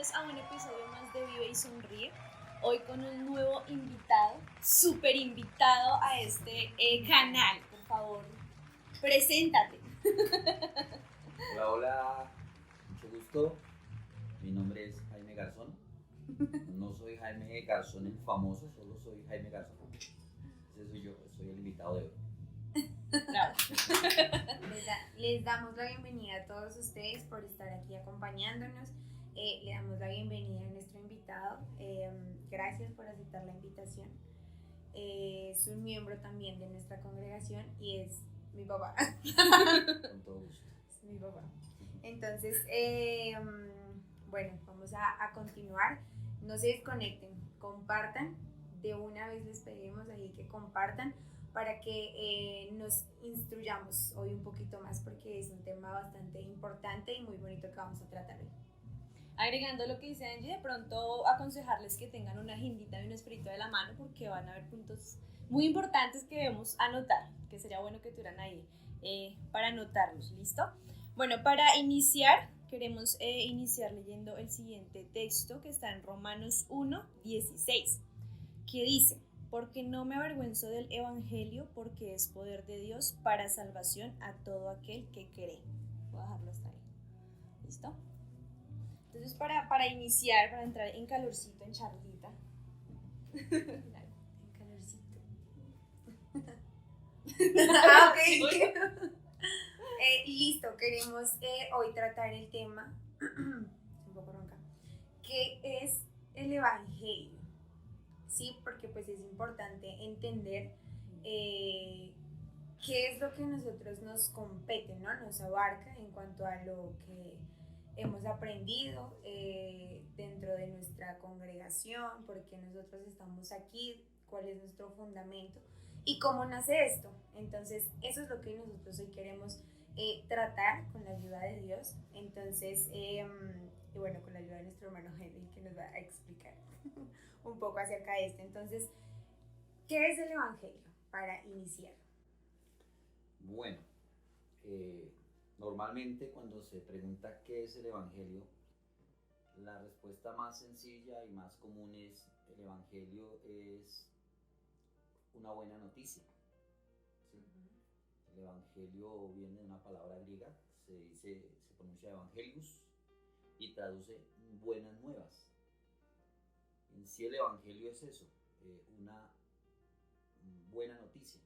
bienvenidos a un episodio más de Vive y Sonríe. Hoy con un nuevo invitado, súper invitado a este canal. Por favor, preséntate. Hola, hola, mucho gusto. Mi nombre es Jaime Garzón. No soy Jaime Garzón el famoso, solo soy Jaime Garzón. Ese soy yo, soy el invitado de hoy. Bravo. Les damos la bienvenida a todos ustedes por estar aquí acompañándonos. Le damos la bienvenida a nuestro invitado. Gracias por aceptar la invitación. Es un miembro también de nuestra congregación y es mi papá. Con todo gusto. Es mi papá. Entonces, bueno, vamos a continuar. No se desconecten, compartan. De una vez les pedimos ahí que compartan para que nos instruyamos hoy un poquito más, porque es un tema bastante importante y muy bonito que vamos a tratar hoy. Agregando lo que dice Angie, de pronto aconsejarles que tengan una agendita y un escrito de la mano, porque van a haber puntos muy importantes que debemos anotar, que sería bueno que tuvieran ahí para anotarlos. ¿Listo? Bueno, para iniciar, queremos iniciar leyendo el siguiente texto que está en Romanos 1:16, que dice: porque no me avergüenzo del evangelio, porque es poder de Dios para salvación a todo aquel que cree. Voy a dejarlo hasta ahí. ¿Listo? Entonces, para iniciar, para entrar en calorcito, en charlita. En calorcito. Ok. Listo, queremos hoy tratar el tema, un poco ronca, que es el evangelio. Sí, porque pues es importante entender qué es lo que a nosotros nos compete, ¿no? Nos abarca en cuanto a lo que hemos aprendido dentro de nuestra congregación, porque nosotros estamos aquí, cuál es nuestro fundamento y cómo nace esto. Entonces, eso es lo que nosotros hoy queremos tratar con la ayuda de Dios. Entonces, y bueno, con la ayuda de nuestro hermano Henry, que nos va a explicar un poco acerca de esto. Entonces, ¿qué es el evangelio? Para iniciar. Bueno, normalmente cuando se pregunta qué es el evangelio, la respuesta más sencilla y más común es: el evangelio es una buena noticia. ¿Sí? El evangelio viene de una palabra griega, se pronuncia evangelius y traduce buenas nuevas. En sí el evangelio es eso, una buena noticia.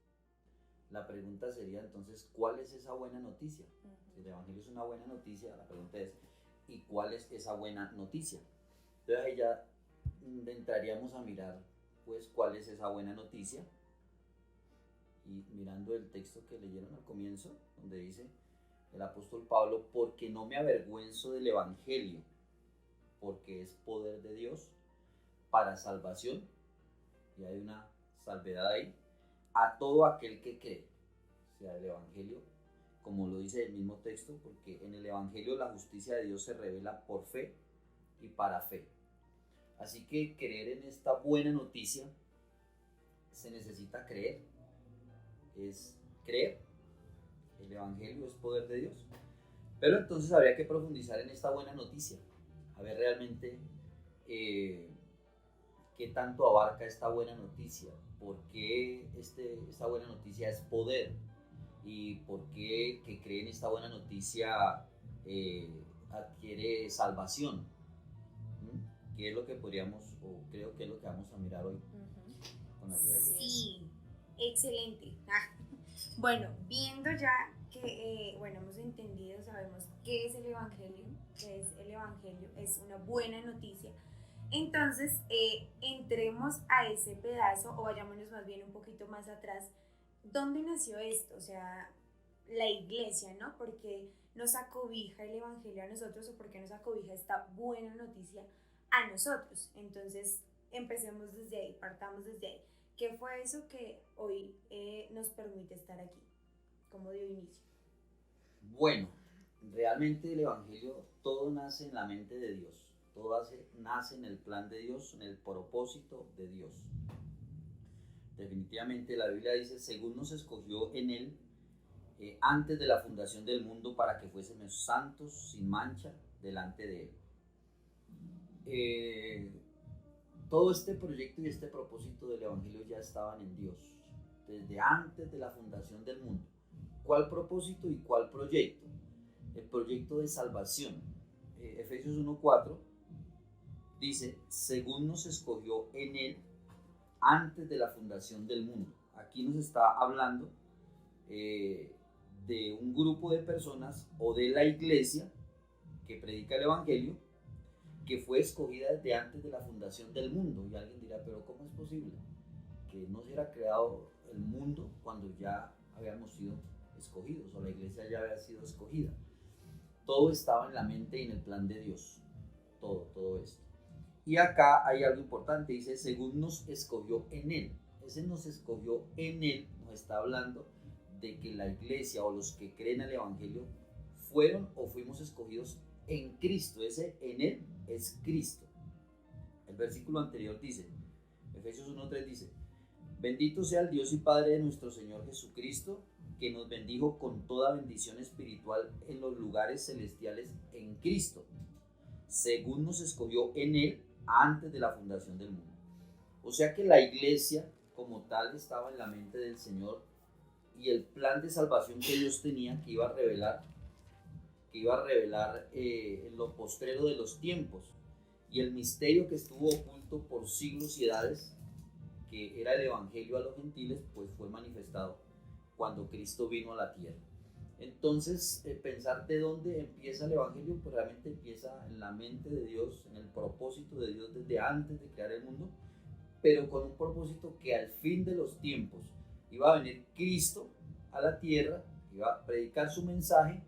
La pregunta sería entonces, ¿cuál es esa buena noticia? Si el evangelio es una buena noticia, la pregunta es, ¿y cuál es esa buena noticia? Entonces ahí ya entraríamos a mirar, pues, cuál es esa buena noticia. Y mirando el texto que leyeron al comienzo, donde dice el apóstol Pablo: porque no me avergüenzo del evangelio, porque es poder de Dios para salvación, y hay una salvedad ahí, a todo aquel que cree. O sea, el evangelio, como lo dice el mismo texto, porque en el evangelio la justicia de Dios se revela por fe y para fe. Así que creer en esta buena noticia, se necesita creer. Es creer. El evangelio es poder de Dios. Pero entonces habría que profundizar en esta buena noticia, a ver realmente qué tanto abarca esta buena noticia, por qué esta buena noticia es poder, y por qué que creen esta buena noticia adquiere salvación. ¿Qué es lo que podríamos, o creo que es lo que vamos a mirar hoy con la ayuda de Dios? Sí, excelente. Bueno, viendo ya que bueno, hemos entendido, sabemos qué es el evangelio, es una buena noticia. Entonces, entremos a ese pedazo, o vayámonos más bien un poquito más atrás. ¿Dónde nació esto? O sea, la iglesia, ¿no? Porque nos acobija el evangelio a nosotros, o porque nos acobija esta buena noticia a nosotros. Entonces, empecemos desde ahí, partamos desde ahí. ¿Qué fue eso que hoy nos permite estar aquí? ¿Cómo dio inicio? Bueno, realmente el evangelio, todo nace en la mente de Dios. Todo nace en el plan de Dios, en el propósito de Dios. Definitivamente la Biblia dice: según nos escogió en Él antes de la fundación del mundo, para que fuésemos santos sin mancha delante de Él. eh, todo este proyecto y este propósito del Evangelio ya estaban en Dios, desde antes de la fundación del mundo. ¿Cuál propósito y cuál proyecto? El proyecto de salvación. Efesios 1:4 dice, según nos escogió en Él antes de la fundación del mundo. Aquí nos está hablando de un grupo de personas o de la iglesia que predica el Evangelio, que fue escogida desde antes de la fundación del mundo. Y alguien dirá, pero ¿cómo es posible que no se hubiera creado el mundo cuando ya habíamos sido escogidos o la iglesia ya había sido escogida? Todo estaba en la mente y en el plan de Dios, todo esto. Y acá hay algo importante, dice, según nos escogió en Él. Ese nos escogió en Él nos está hablando de que la iglesia o los que creen el Evangelio fueron o fuimos escogidos en Cristo. Ese en Él es Cristo. El versículo anterior dice, Efesios 1:3 dice, bendito sea el Dios y Padre de nuestro Señor Jesucristo, que nos bendijo con toda bendición espiritual en los lugares celestiales en Cristo, según nos escogió en Él antes de la fundación del mundo. O sea que la iglesia como tal estaba en la mente del Señor, y el plan de salvación que Dios tenía, que iba a revelar en lo postrero de los tiempos, y el misterio que estuvo oculto por siglos y edades, que era el Evangelio a los gentiles, pues fue manifestado cuando Cristo vino a la tierra. Entonces, pensar de dónde empieza el Evangelio, pues realmente empieza en la mente de Dios, en el propósito de Dios desde antes de crear el mundo, pero con un propósito que al fin de los tiempos iba a venir Cristo a la tierra, iba a predicar su mensaje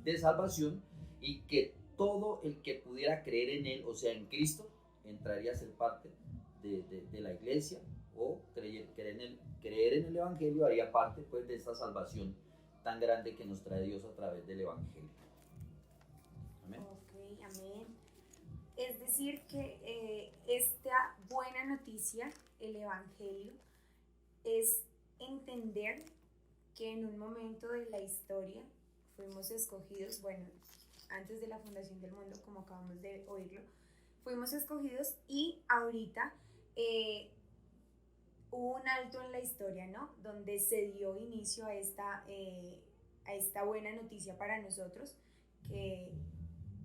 de salvación, y que todo el que pudiera creer en Él, o sea, en Cristo, entraría a ser parte de la iglesia, o creer en el Evangelio haría parte pues de esta salvación tan grande que nos trae Dios a través del Evangelio. Amén. Ok, amén. Es decir que esta buena noticia, el Evangelio, es entender que en un momento de la historia fuimos escogidos, bueno, antes de la fundación del mundo, como acabamos de oírlo, fuimos escogidos, y ahorita hubo un alto en la historia, ¿no? Donde se dio inicio a esta buena noticia para nosotros, que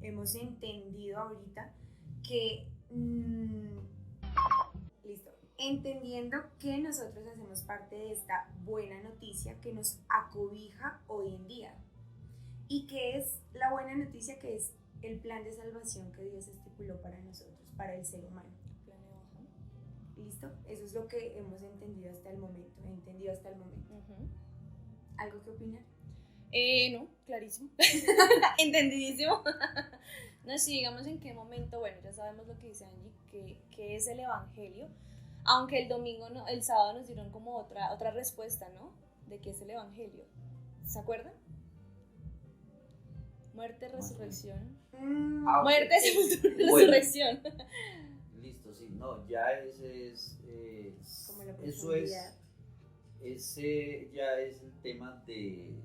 hemos entendido ahorita que, listo, entendiendo que nosotros hacemos parte de esta buena noticia que nos acobija hoy en día. ¿Y qué es la buena noticia? Que es el plan de salvación que Dios estipuló para nosotros, para el ser humano. ¿Listo? Eso es lo que hemos entendido hasta el momento. ¿Algo que opinar? No, clarísimo. Entendidísimo. No, sí, digamos en qué momento, bueno, ya sabemos lo que dice Angie, que es el Evangelio, aunque el sábado nos dieron como otra respuesta, ¿no? De qué es el Evangelio. ¿Se acuerdan? Muerte, resurrección. Muerte, sepultura, resurrección. Listo, sí, no, ya ese es como la eso ese ya es el tema de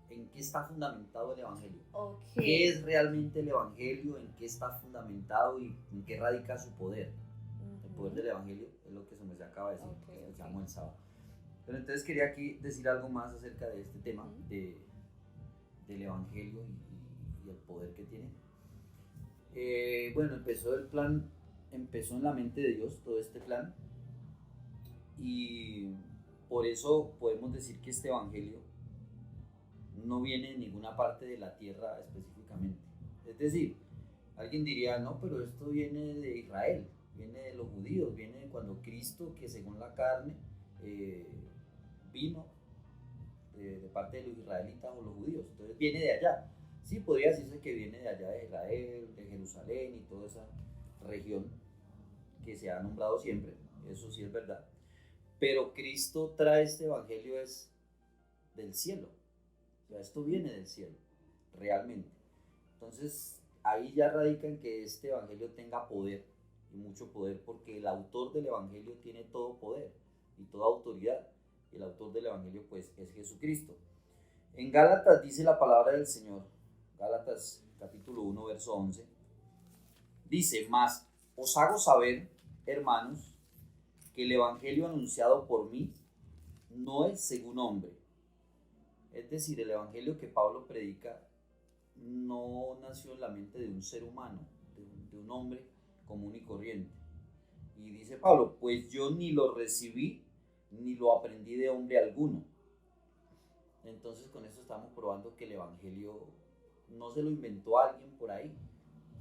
en qué está fundamentado el Evangelio. Okay. ¿Qué es realmente el Evangelio? ¿En qué está fundamentado y en qué radica su poder? El poder del Evangelio es lo que se me acaba de decir, que escuchamos el sábado. Pero entonces quería aquí decir algo más acerca de este tema del Evangelio y el poder que tiene. Bueno, empezó en la mente de Dios todo este plan, y por eso podemos decir que este Evangelio no viene de ninguna parte de la tierra específicamente. Es decir, alguien diría, no, pero esto viene de Israel, viene de los judíos, viene de cuando Cristo, que según la carne, vino de parte de los israelitas o los judíos, entonces viene de allá. Sí, podría decirse que viene de allá de Israel, de Jerusalén y toda esa región que se ha nombrado siempre, eso sí es verdad. Pero Cristo trae este Evangelio es del cielo, o sea, esto viene del cielo, realmente. Entonces, ahí ya radica en que este Evangelio tenga poder, y mucho poder, porque el autor del Evangelio tiene todo poder y toda autoridad, y el autor del Evangelio pues es Jesucristo. En Gálatas dice la palabra del Señor, Gálatas capítulo 1 verso 11, Dice, mas os hago saber, hermanos, que el evangelio anunciado por mí no es según hombre. Es decir, el evangelio que Pablo predica no nació en la mente de un ser humano, de un hombre común y corriente. Y dice Pablo, pues yo ni lo recibí ni lo aprendí de hombre alguno. Entonces con esto estamos probando que el evangelio no se lo inventó alguien por ahí.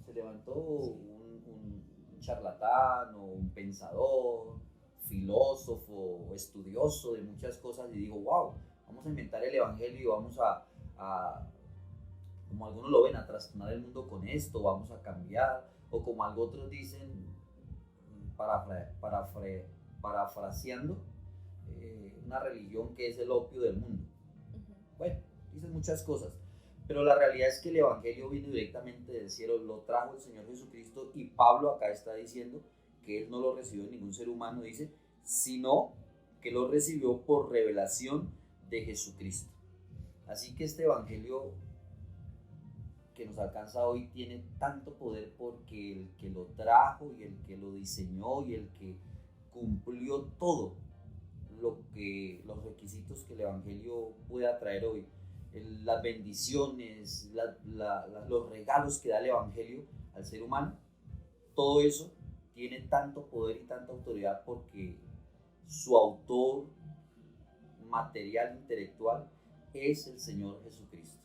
Se levantó un charlatán o un pensador, filósofo, estudioso de muchas cosas y digo, wow, vamos a inventar el evangelio y vamos a como algunos lo ven, a trastornar el mundo con esto, vamos a cambiar, o como otros dicen, parafraseando, una religión que es el opio del mundo. Bueno, dicen muchas cosas, pero la realidad es que el evangelio vino directamente del cielo, lo trajo el Señor Jesucristo, y Pablo acá está diciendo que él no lo recibió de ningún ser humano, dice, sino que lo recibió por revelación de Jesucristo. Así que este evangelio que nos alcanza hoy tiene tanto poder porque el que lo trajo y el que lo diseñó y el que cumplió todo los requisitos que el evangelio puede traer hoy, las bendiciones, los regalos que da el evangelio al ser humano, todo eso tiene tanto poder y tanta autoridad porque su autor material, intelectual, es el Señor Jesucristo.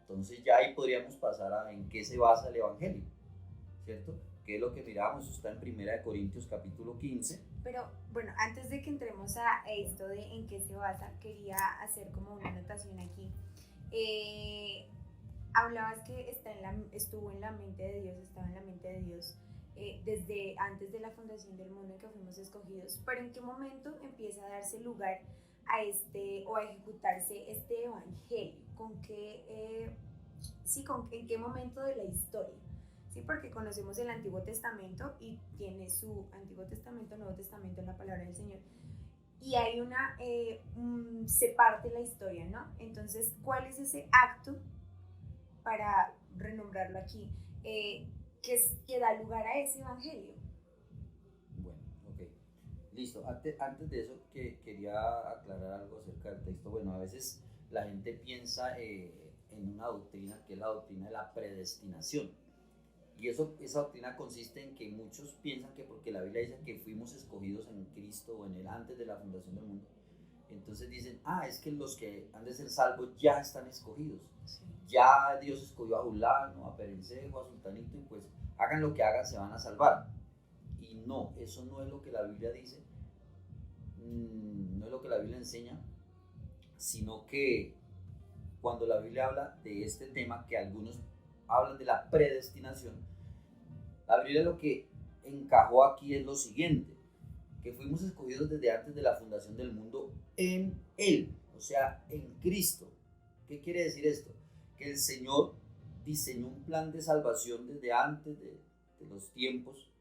Entonces ya ahí podríamos pasar a en qué se basa el evangelio, ¿cierto? Que es lo que miramos, está en 1 Corintios capítulo 15. Pero bueno, antes de que entremos a esto de en qué se basa, quería hacer como una anotación aquí. Hablabas que estuvo en la mente de Dios, estaba en la mente de Dios desde antes de la fundación del mundo en que fuimos escogidos, pero ¿en qué momento empieza a darse lugar a o a ejecutarse este evangelio? ¿En qué momento de la historia? Sí, porque conocemos el Antiguo Testamento y tiene su Antiguo Testamento, Nuevo Testamento en la palabra del Señor. Y hay se parte la historia, ¿no? Entonces, ¿cuál es ese acto, para renombrarlo aquí, que da lugar a ese evangelio? Bueno, ok. Listo. Antes de eso, quería aclarar algo acerca del texto. Bueno, a veces la gente piensa en una doctrina que es la doctrina de la predestinación. Y esa doctrina consiste en que muchos piensan que porque la Biblia dice que fuimos escogidos en Cristo o en él antes de la fundación del mundo, entonces dicen, es que los que han de ser salvos ya están escogidos. Sí. Ya Dios escogió a Julano, a Perencejo, a Sultanito, y pues hagan lo que hagan, se van a salvar. Y no, eso no es lo que la Biblia dice, no es lo que la Biblia enseña, sino que cuando la Biblia habla de este tema, que algunos hablan de la predestinación, la Biblia lo que encajó aquí es lo siguiente, que fuimos escogidos desde antes de la fundación del mundo en Él, o sea, en Cristo. ¿Qué quiere decir esto? Que el Señor diseñó un plan de salvación desde antes de los tiempos,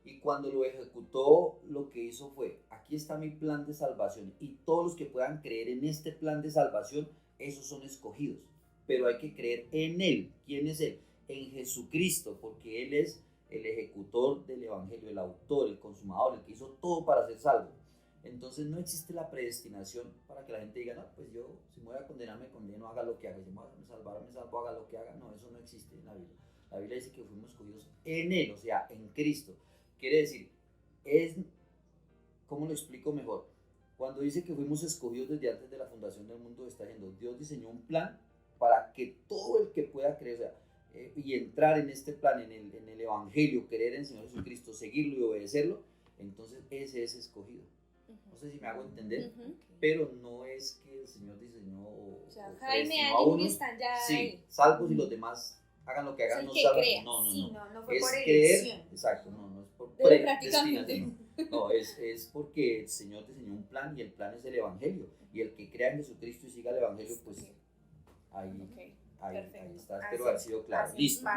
y cuando lo ejecutó, lo que hizo fue, aquí está mi plan de salvación, y todos los que puedan creer en este plan de salvación, esos son escogidos. Pero hay que creer en Él. ¿Quién es Él? En Jesucristo, porque Él es el ejecutor del evangelio, el autor, el consumador, el que hizo todo para ser salvo. Entonces no existe la predestinación para que la gente diga, no, pues yo, si me voy a condenar, me condeno, haga lo que haga, si me voy a salvar, me salvo, haga lo que haga. No, eso no existe en la Biblia. La Biblia dice que fuimos escogidos en Él, o sea, en Cristo. Quiere decir, ¿cómo lo explico mejor? Cuando dice que fuimos escogidos desde antes de la fundación del mundo, está diciendo, Dios diseñó un plan para que todo el que pueda creer, o sea, y entrar en este plan, en el evangelio, creer en el Señor Jesucristo, seguirlo y obedecerlo, entonces ese es escogido. No sé si me hago entender, pero no es que el Señor diseñó o sea, Jaime, Ángel están ya sí, salvos y los demás hagan lo que hagan, no salgan. No fue es por creer, elección. Exacto, no es por predestinación. No, es porque el Señor diseñó un plan y el plan es el evangelio. Y el que crea en Jesucristo y siga el evangelio, pues ahí está, espero haber sido claro. Listo.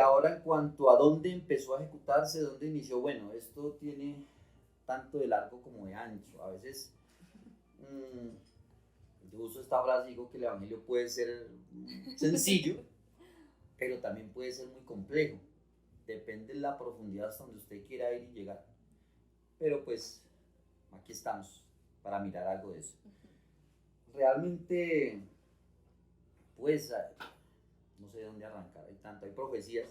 Ahora, en cuanto a dónde empezó a ejecutarse, dónde inició, bueno, esto tiene tanto de largo como de ancho. A veces yo uso esta frase y digo que el evangelio puede ser sencillo, pero también puede ser muy complejo. Depende de la profundidad hasta donde usted quiera ir y llegar. Pero pues aquí estamos para mirar algo de eso. Realmente, pues, no sé de dónde arrancar. Hay profecías,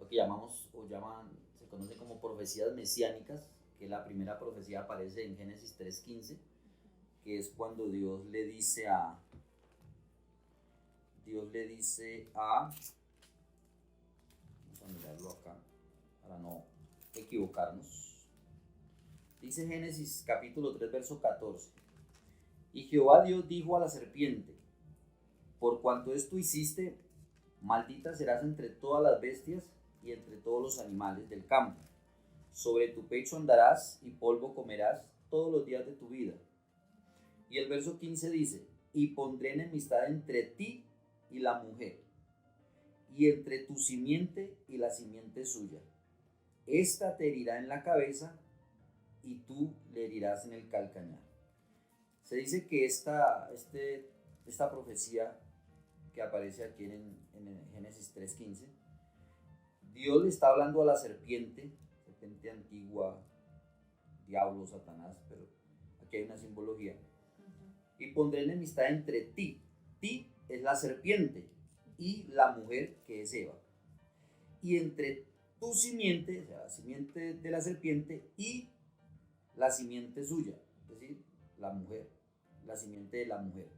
lo que llamamos o llaman, se conoce como profecías mesiánicas, que la primera profecía aparece en Génesis 3:15, que es cuando Dios le dice a, vamos a mirarlo acá, para no equivocarnos. Dice Génesis capítulo 3, verso 14. Y Jehová Dios dijo a la serpiente: por cuanto esto hiciste, maldita serás entre todas las bestias y entre todos los animales del campo. Sobre tu pecho andarás y polvo comerás todos los días de tu vida. Y el verso 15 dice: y pondré enemistad entre ti y la mujer, y entre tu simiente y la simiente suya. Esta te herirá en la cabeza, y tú le herirás en el calcañar. Se dice que esta profecía que aparece aquí en Génesis 3:15, Dios le está hablando a la serpiente antigua, diablo, Satanás, pero aquí hay una simbología. Y pondré enemistad entre ti. Ti es la serpiente y la mujer, que es Eva. Y entre tu simiente, o sea, la simiente de la serpiente y la simiente suya, es decir, la mujer, la simiente de la mujer.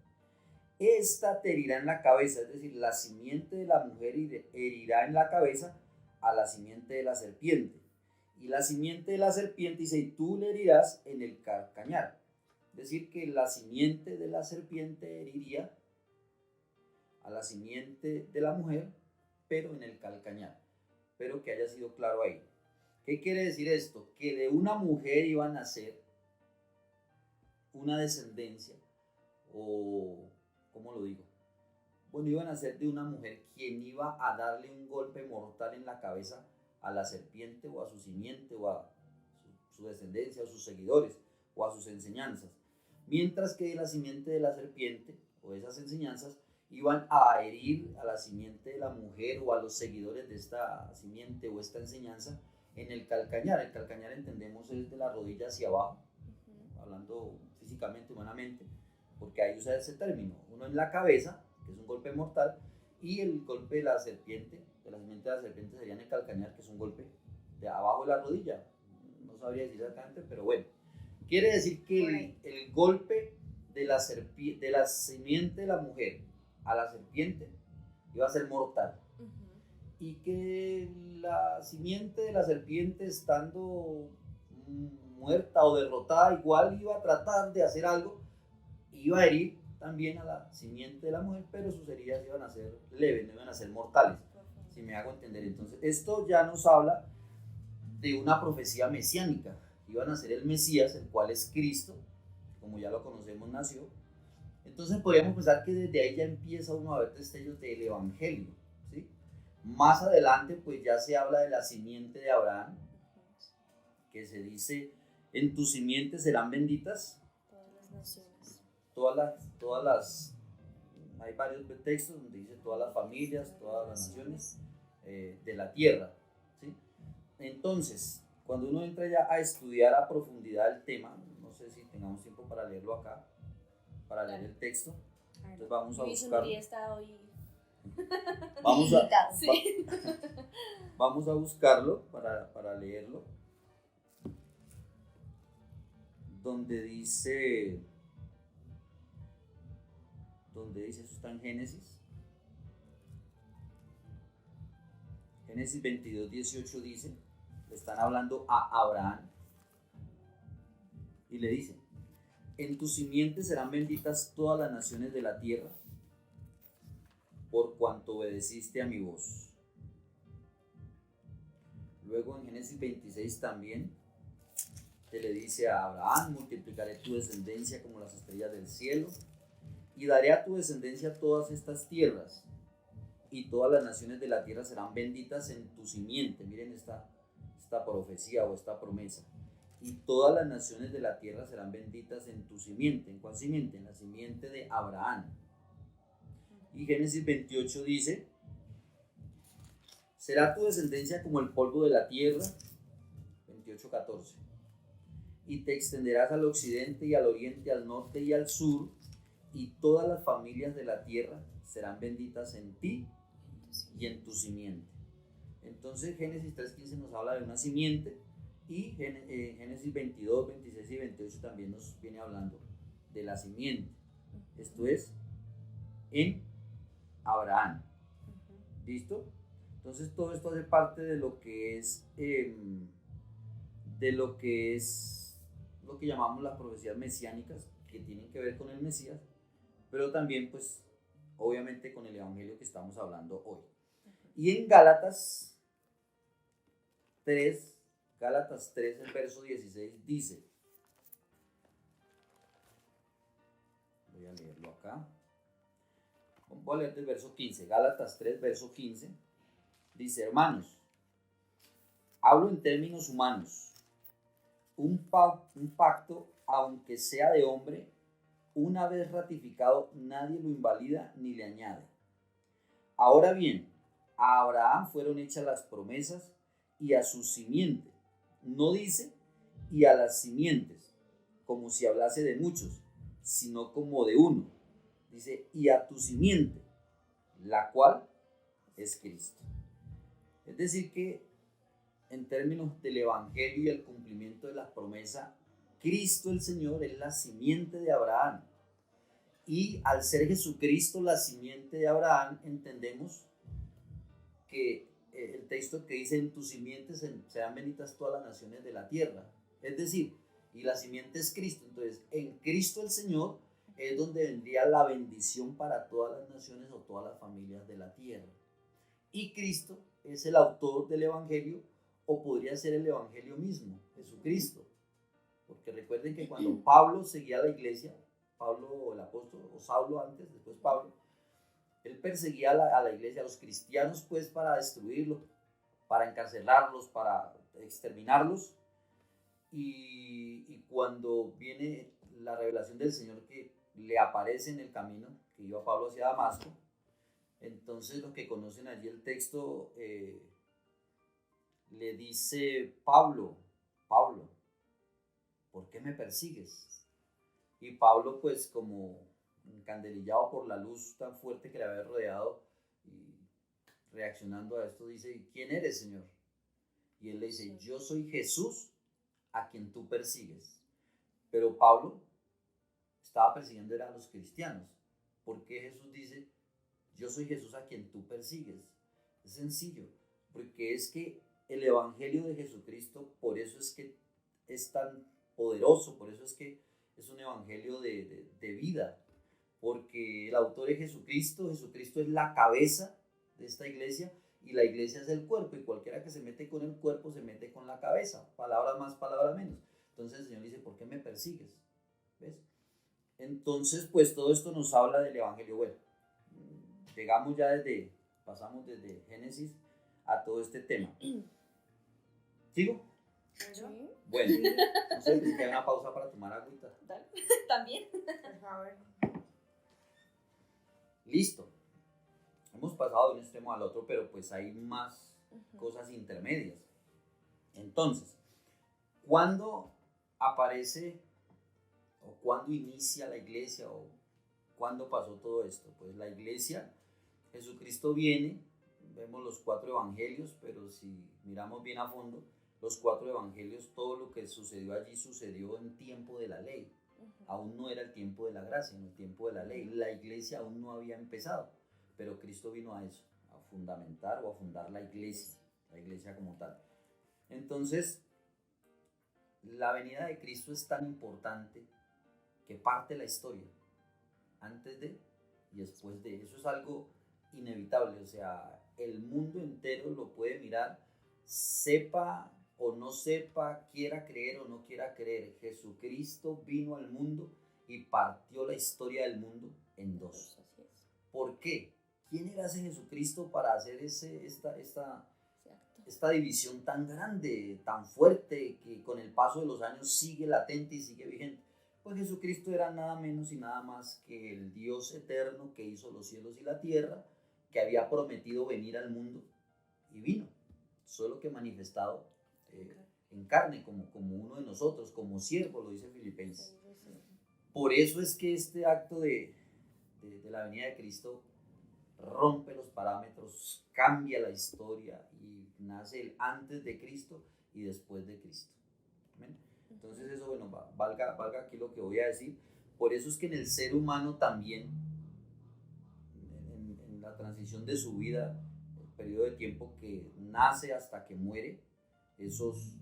Esta te herirá en la cabeza, es decir, la simiente de la mujer herirá en la cabeza a la simiente de la serpiente. Y la simiente de la serpiente, dice, y tú le herirás en el calcañar. Es decir, que la simiente de la serpiente heriría a la simiente de la mujer, pero en el calcañar. Espero que haya sido claro ahí. ¿Qué quiere decir esto? Que de una mujer iba a nacer una descendencia, o ¿cómo lo digo? Bueno, iban a ser de una mujer quien iba a darle un golpe mortal en la cabeza a la serpiente o a su simiente o a su descendencia o sus seguidores o a sus enseñanzas. Mientras que de la simiente de la serpiente o de esas enseñanzas iban a herir a la simiente de la mujer o a los seguidores de esta simiente o esta enseñanza en el calcañar. El calcañar, entendemos, es de la rodilla hacia abajo, hablando físicamente, humanamente, porque ahí usa ese término. Uno en la cabeza, que es un golpe mortal, y el golpe de la simiente de la serpiente sería en el calcañar, que es un golpe de abajo de la rodilla. No sabría decir exactamente, pero bueno. Quiere decir que el golpe de la simiente de la mujer a la serpiente iba a ser mortal. Y que la simiente de la serpiente, estando muerta o derrotada, igual iba a tratar de hacer algo, iba a herir también a la simiente de la mujer, pero sus heridas iban a ser leves, no iban a ser mortales, si me hago entender. Entonces, esto ya nos habla de una profecía mesiánica. Iban a ser el Mesías, el cual es Cristo, como ya lo conocemos, nació. Entonces podríamos pensar que desde ahí ya empieza uno a ver destellos del Evangelio, ¿sí? Más adelante pues ya se habla de la simiente de Abraham, que se dice: en tu simiente serán benditas todas las naciones. Todas las, hay varios textos donde dice todas las familias, todas las naciones de la tierra, ¿sí? Entonces, cuando uno entra ya a estudiar a profundidad el tema, no sé si tengamos tiempo para leerlo acá, para leer el texto. Entonces vamos a buscarlo. Vamos a buscarlo para leerlo. Donde dice, eso está en Génesis 22:18 dice, le están hablando a Abraham y le dicen: en tu simiente serán benditas todas las naciones de la tierra, por cuanto obedeciste a mi voz. Luego en Génesis 26 también se le dice a Abraham: multiplicaré tu descendencia como las estrellas del cielo, y daré a tu descendencia todas estas tierras, y todas las naciones de la tierra serán benditas en tu simiente. Miren esta profecía o esta promesa. Y todas las naciones de la tierra serán benditas en tu simiente. ¿En cuál simiente? En la simiente de Abraham. Y Génesis 28 dice: será tu descendencia como el polvo de la tierra, 28:14, y te extenderás al occidente y al oriente, al norte y al sur, y todas las familias de la tierra serán benditas en ti y en tu simiente. Entonces Génesis 3:15 nos habla de una simiente, y Génesis 22, 26 y 28 también nos viene hablando de la simiente. Esto es en Abraham. ¿Listo? Entonces todo esto hace parte de lo que es lo que llamamos las profecías mesiánicas, que tienen que ver con el Mesías, pero también pues obviamente con el evangelio que estamos hablando hoy. Y en Gálatas 3, el verso 16 dice, voy a leerlo acá, voy a leer del verso 15, Gálatas 3, verso 15, dice: hermanos, hablo en términos humanos, un pacto, aunque sea de hombre, una vez ratificado, nadie lo invalida ni le añade. Ahora bien, a Abraham fueron hechas las promesas y a su simiente. No dice y a las simientes, como si hablase de muchos, sino como de uno. Dice y a tu simiente, la cual es Cristo. Es decir que en términos del evangelio y el cumplimiento de las promesas, Cristo el Señor es la simiente de Abraham. Y al ser Jesucristo la simiente de Abraham, entendemos que el texto que dice: en tus simientes serán benditas todas las naciones de la tierra. Es decir, y la simiente es Cristo. Entonces, en Cristo el Señor es donde vendría la bendición para todas las naciones o todas las familias de la tierra. Y Cristo es el autor del evangelio, o podría ser el evangelio mismo, Jesucristo. Porque recuerden que cuando Pablo seguía a la iglesia, Pablo el apóstol, o Saulo antes, después Pablo, él perseguía a la iglesia, a los cristianos, pues para destruirlos, para encarcelarlos, para exterminarlos. Y cuando viene la revelación del Señor que le aparece en el camino que iba Pablo hacia Damasco, entonces los que conocen allí el texto le dice: Pablo, ¿por qué me persigues? Y Pablo, pues como encandelillado por la luz tan fuerte que le había rodeado, y reaccionando a esto, dice: ¿quién eres, Señor? Y él le dice: yo soy Jesús a quien tú persigues. Pero Pablo estaba persiguiendo a los cristianos. ¿Por qué Jesús dice: yo soy Jesús a quien tú persigues? Es sencillo, porque es que el evangelio de Jesucristo, por eso es que es tan poderoso, por eso es que es un evangelio de vida, porque el autor es Jesucristo. Jesucristo es la cabeza de esta iglesia, y la iglesia es el cuerpo, y cualquiera que se mete con el cuerpo se mete con la cabeza, palabra más, palabra menos. Entonces el Señor dice: ¿por qué me persigues? ¿Ves? Entonces, pues todo esto nos habla del evangelio. Bueno, llegamos ya pasamos desde Génesis a todo este tema. ¿Sigo? ¿Sí? Bueno, no sé si hay una pausa para tomar agüita. También. Por favor. Listo. Hemos pasado de un extremo al otro, pero pues hay más cosas intermedias. Entonces, ¿cuándo aparece o cuándo inicia la iglesia o cuándo pasó todo esto? Pues la iglesia, Jesucristo viene, vemos los 4 evangelios, pero si miramos bien a fondo, los 4 evangelios, todo lo que sucedió allí sucedió en tiempo de la ley. Aún no era el tiempo de la gracia, en el tiempo de la ley. La iglesia aún no había empezado, pero Cristo vino a eso, a fundamentar o a fundar la iglesia como tal. Entonces, la venida de Cristo es tan importante que parte la historia, antes de y después de. Eso es algo inevitable, o sea, el mundo entero lo puede mirar, sepa o no sepa, quiera creer o no quiera creer. Jesucristo vino al mundo y partió la historia del mundo en 2. ¿Por qué? ¿Quién era ese Jesucristo para hacer esta división tan grande, tan fuerte, que con el paso de los años sigue latente y sigue vigente? Pues Jesucristo era nada menos y nada más que el Dios eterno que hizo los cielos y la tierra, que había prometido venir al mundo y vino, solo que manifestado en carne, como uno de nosotros, como siervo, lo dice Filipenses. Por eso es que este acto de la venida de Cristo rompe los parámetros, cambia la historia y nace el antes de Cristo y después de Cristo. ¿Amén? Entonces eso, bueno, valga aquí lo que voy a decir. Por eso es que en el ser humano también, en la transición de su vida, el periodo de tiempo que nace hasta que muere, esos,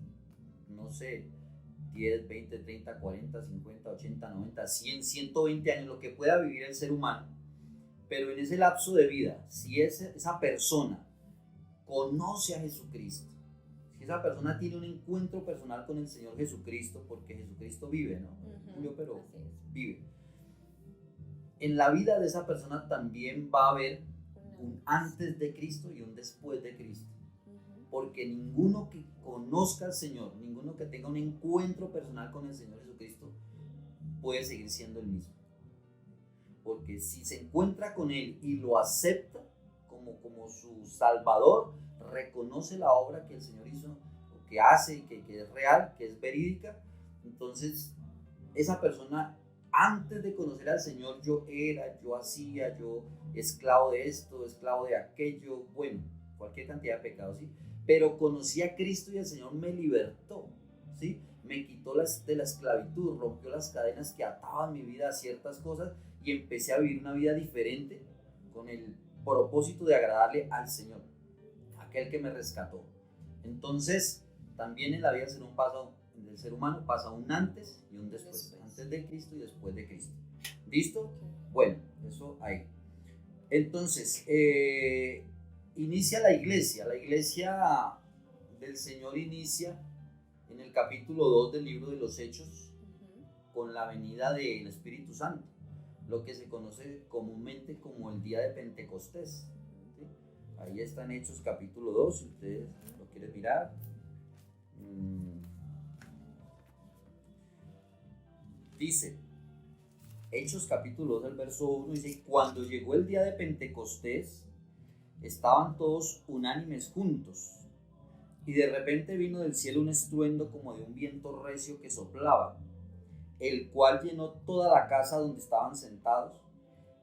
no sé, 10, 20, 30, 40, 50, 80, 90, 100, 120 años, lo que pueda vivir el ser humano, pero en ese lapso de vida, si esa persona conoce a Jesucristo, si esa persona tiene un encuentro personal con el Señor Jesucristo, porque Jesucristo vive, ¿no? Murió, pero vive. En la vida de esa persona también va a haber un antes de Cristo y un después de Cristo. Porque ninguno que conozca al Señor, ninguno que tenga un encuentro personal con el Señor Jesucristo, puede seguir siendo el mismo. Porque si se encuentra con Él y lo acepta como su Salvador, reconoce la obra que el Señor hizo, que hace, que es real, que es verídica, entonces esa persona, antes de conocer al Señor, yo hacía, yo esclavo de esto, esclavo de aquello, bueno, cualquier cantidad de pecados, ¿sí? Pero conocí a Cristo y el Señor me libertó, ¿sí? Me quitó de la esclavitud, rompió las cadenas que ataban mi vida a ciertas cosas y empecé a vivir una vida diferente con el propósito de agradarle al Señor, aquel que me rescató. Entonces, también en la vida del ser humano pasa un antes y un después. Antes de Cristo y después de Cristo. ¿Listo? Bueno, eso ahí. Entonces, inicia la iglesia. La iglesia del Señor inicia en el capítulo 2 del libro de los Hechos con la venida del Espíritu Santo, lo que se conoce comúnmente como el día de Pentecostés. ¿Sí? Ahí está en Hechos capítulo 2, si ustedes lo quieren mirar. Dice, Hechos capítulo 2, el verso 1, dice: cuando llegó el día de Pentecostés, estaban todos unánimes juntos, y de repente vino del cielo un estruendo como de un viento recio que soplaba, el cual llenó toda la casa donde estaban sentados,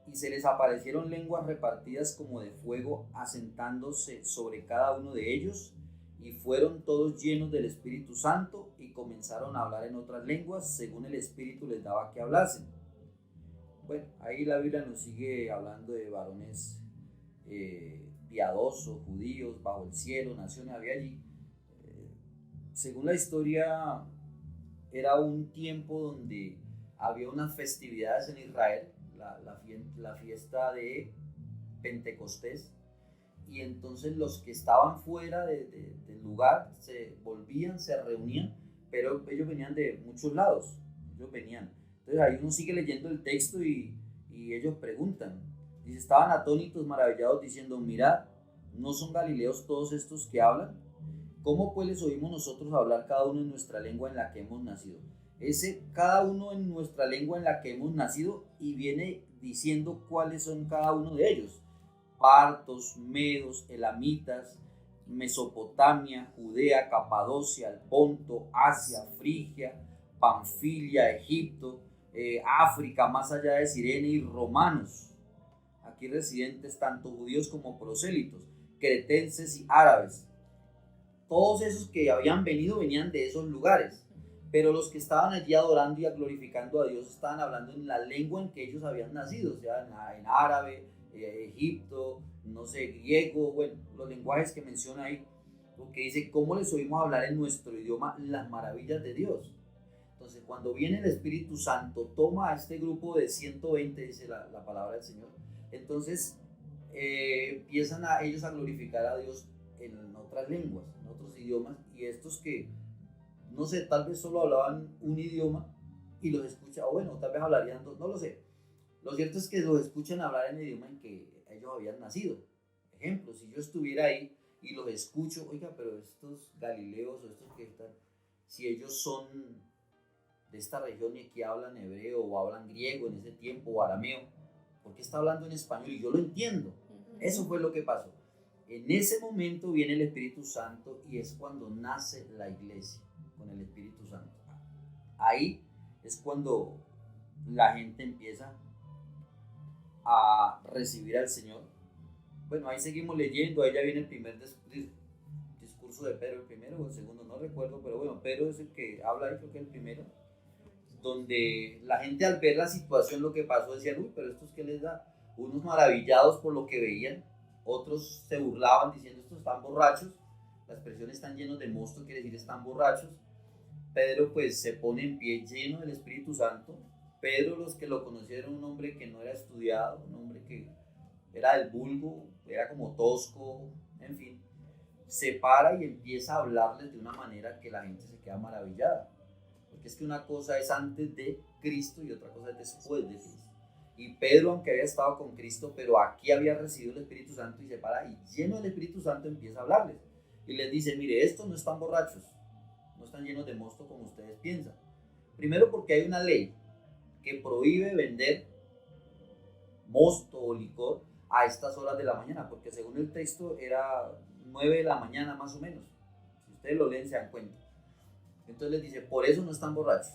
y se les aparecieron lenguas repartidas como de fuego, asentándose sobre cada uno de ellos, y fueron todos llenos del Espíritu Santo y comenzaron a hablar en otras lenguas según el Espíritu les daba que hablasen. Bueno, ahí la Biblia nos sigue hablando de varones piadosos, judíos, bajo el cielo, naciones había allí. Según la historia, era un tiempo donde había unas festividades en Israel, la fiesta de Pentecostés, y entonces los que estaban fuera del lugar se volvían, se reunían, pero ellos venían de muchos lados, entonces ahí uno sigue leyendo el texto y ellos preguntan, dice, estaban atónitos, maravillados, diciendo, mirad, ¿no son galileos todos estos que hablan? ¿Cómo pues les oímos nosotros hablar cada uno en nuestra lengua en la que hemos nacido? Cada uno en nuestra lengua en la que hemos nacido, y viene diciendo cuáles son cada uno de ellos: partos, medos, elamitas, Mesopotamia, Judea, Capadocia, el Ponto, Asia, Frigia, Panfilia, Egipto, África, más allá de Cirene, y romanos, aquí residentes, tanto judíos como prosélitos, cretenses y árabes. Todos esos que habían venido venían de esos lugares, pero los que estaban allí adorando y glorificando a Dios estaban hablando en la lengua en que ellos habían nacido, o sea, en árabe, Egipto, no sé, griego, bueno, los lenguajes que menciona ahí, porque dice, ¿cómo les oímos hablar en nuestro idioma las maravillas de Dios? Entonces, cuando viene el Espíritu Santo, toma a este grupo de 120, dice la palabra del Señor, entonces empiezan ellos a glorificar a Dios en otras lenguas, en otros idiomas, y estos que, no sé, tal vez solo hablaban un idioma y los escucha, o bueno, tal vez hablarían dos, no lo sé. Lo cierto es que los escuchan hablar en el idioma en que ellos habían nacido. Ejemplo, si yo estuviera ahí y los escucho, oiga, pero estos galileos o estos que están, si ellos son de esta región y aquí hablan hebreo o hablan griego en ese tiempo o arameo, ¿por qué está hablando en español? Y yo lo entiendo. Eso fue lo que pasó. En ese momento viene el Espíritu Santo y es cuando nace la iglesia con el Espíritu Santo. Ahí es cuando la gente empieza a recibir al Señor. Bueno, ahí seguimos leyendo, ahí ya viene el primer discurso de Pedro, el primero o el segundo, no recuerdo, pero bueno, Pedro es el que habla ahí, creo que el primero, donde la gente al ver la situación, lo que pasó, decían, uy, pero estos qué les da, unos maravillados por lo que veían, otros se burlaban diciendo, estos están borrachos, la expresión están llenos de mosto, quiere decir están borrachos. Pedro pues se pone en pie lleno del Espíritu Santo. Pedro, los que lo conocieron, un hombre que no era estudiado, un hombre que era del vulgo, era como tosco, en fin, se para y empieza a hablarles de una manera que la gente se queda maravillada, porque es que una cosa es antes de Cristo y otra cosa es después de Cristo. Y Pedro, aunque había estado con Cristo, pero aquí había recibido el Espíritu Santo, y se para y lleno del Espíritu Santo empieza a hablarles y les dice, mire, estos no están borrachos, no están llenos de mosto como ustedes piensan. Primero porque hay una ley que prohíbe vender mosto o licor a estas horas de la mañana, porque según el texto era 9 de la mañana más o menos. Si ustedes lo leen se dan cuenta. Entonces les dice, por eso no están borrachos.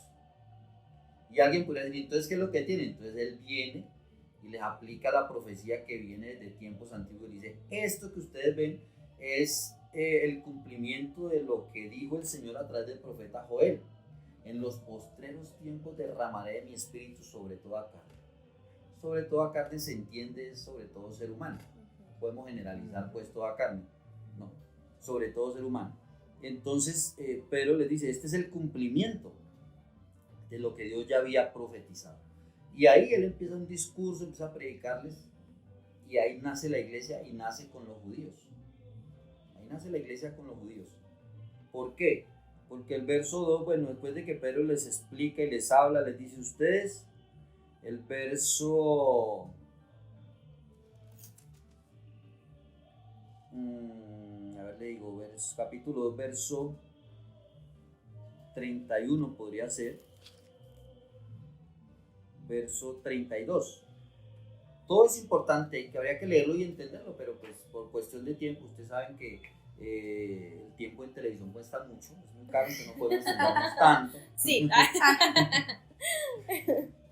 Y alguien podría decir, entonces, ¿qué es lo que tienen? Entonces él viene y les aplica la profecía que viene desde tiempos antiguos y dice, esto que ustedes ven es el cumplimiento de lo que dijo el Señor a través del profeta Joel. En los postreros tiempos derramaré mi espíritu sobre toda carne. Sobre toda carne se entiende sobre todo ser humano. Podemos generalizar pues toda carne. No, sobre todo ser humano. Entonces Pedro les dice, este es el cumplimiento de lo que Dios ya había profetizado. Y ahí él empieza un discurso, empieza a predicarles, y ahí nace la iglesia y nace con los judíos. Ahí nace la iglesia con los judíos. ¿Por qué? Porque el verso 2, bueno, después de que Pedro les explica y les habla, les dice, ustedes, el verso... a ver, le digo, capítulo 2, verso 31 podría ser, verso 32. Todo es importante, que habría que leerlo y entenderlo, pero pues por cuestión de tiempo, ustedes saben que el tiempo en televisión cuesta mucho, es muy caro, que no podemos extendernos tanto. Sí.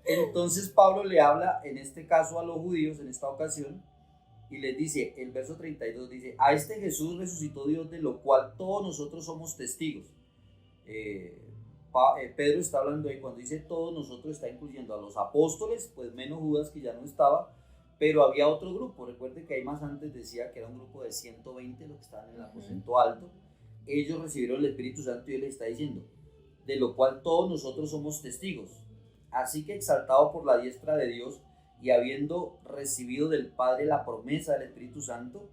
Entonces Pablo le habla, en este caso a los judíos, en esta ocasión, y les dice, el verso 32 dice, a este Jesús resucitó Dios, de lo cual todos nosotros somos testigos. Pedro está hablando ahí, cuando dice todos nosotros, está incluyendo a los apóstoles, pues menos Judas, que ya no estaba, pero había otro grupo. Recuerden que ahí más antes decía que era un grupo de 120 los que estaban en el aposento alto. Ellos recibieron el Espíritu Santo y él les está diciendo, de lo cual todos nosotros somos testigos. Así que exaltado por la diestra de Dios y habiendo recibido del Padre la promesa del Espíritu Santo,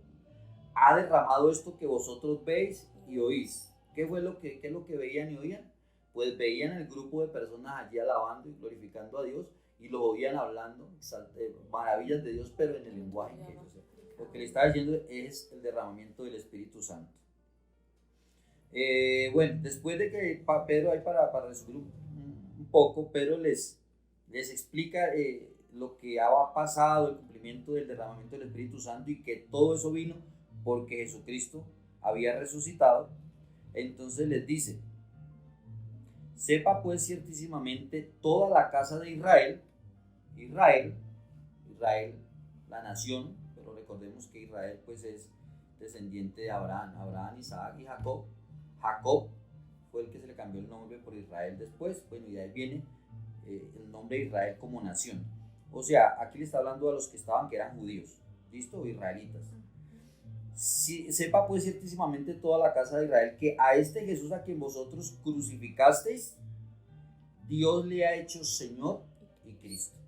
ha derramado esto que vosotros veis y oís. ¿Qué es lo que veían y oían? Pues veían el grupo de personas allí alabando y glorificando a Dios, y lo oían hablando maravillas de Dios, pero en el lenguaje que ellos. Lo que le estaba diciendo es el derramamiento del Espíritu Santo. Bueno, después de que Pedro, ahí para resumir un poco, Pedro les explica lo que ha pasado, el cumplimiento del derramamiento del Espíritu Santo, y que todo eso vino porque Jesucristo había resucitado. Entonces les dice, sepa pues ciertísimamente toda la casa de Israel, la nación, pero recordemos que Israel pues es descendiente de Abraham, Isaac y Jacob. Jacob fue el que se le cambió el nombre por Israel después, bueno, y de ahí viene el nombre de Israel como nación. O sea, aquí le está hablando a los que eran judíos, ¿listo? Israelitas. Sepa pues ciertísimamente toda la casa de Israel que a este Jesús a quien vosotros crucificasteis, Dios le ha hecho Señor y Cristo.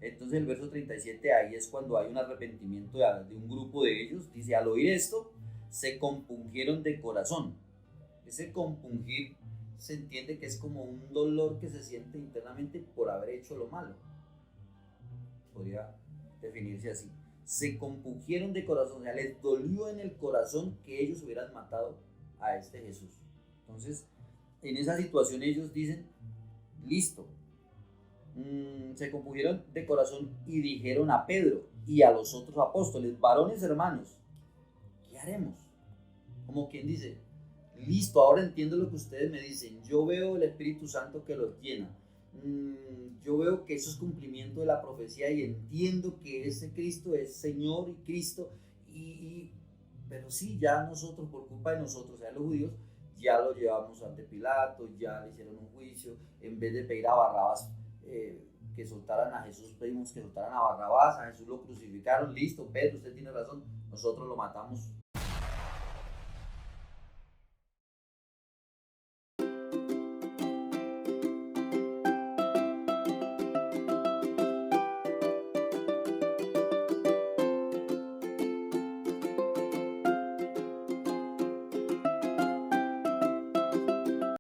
Entonces el verso 37, ahí es cuando hay un arrepentimiento de un grupo de ellos. Dice, al oír esto, se compungieron de corazón. Ese compungir se entiende que es como un dolor que se siente internamente por haber hecho lo malo. Podría definirse así. Se compungieron de corazón, o sea, les dolió en el corazón que ellos hubieran matado a este Jesús. Entonces, en esa situación ellos dicen, listo, se compungieron de corazón y dijeron a Pedro y a los otros apóstoles, varones hermanos, haremos? Como quien dice, listo, ahora entiendo lo que ustedes me dicen, yo veo el Espíritu Santo que los llena, yo veo que eso es cumplimiento de la profecía y entiendo que ese Cristo es Señor y Cristo, pero sí, ya nosotros, por culpa de nosotros, o sea, los judíos, ya lo llevamos ante Pilato, ya le hicieron un juicio, en vez de pedir a Barrabás que soltaran a Jesús, pedimos que soltaran a Barrabás, a Jesús lo crucificaron, listo, Pedro, usted tiene razón, nosotros lo matamos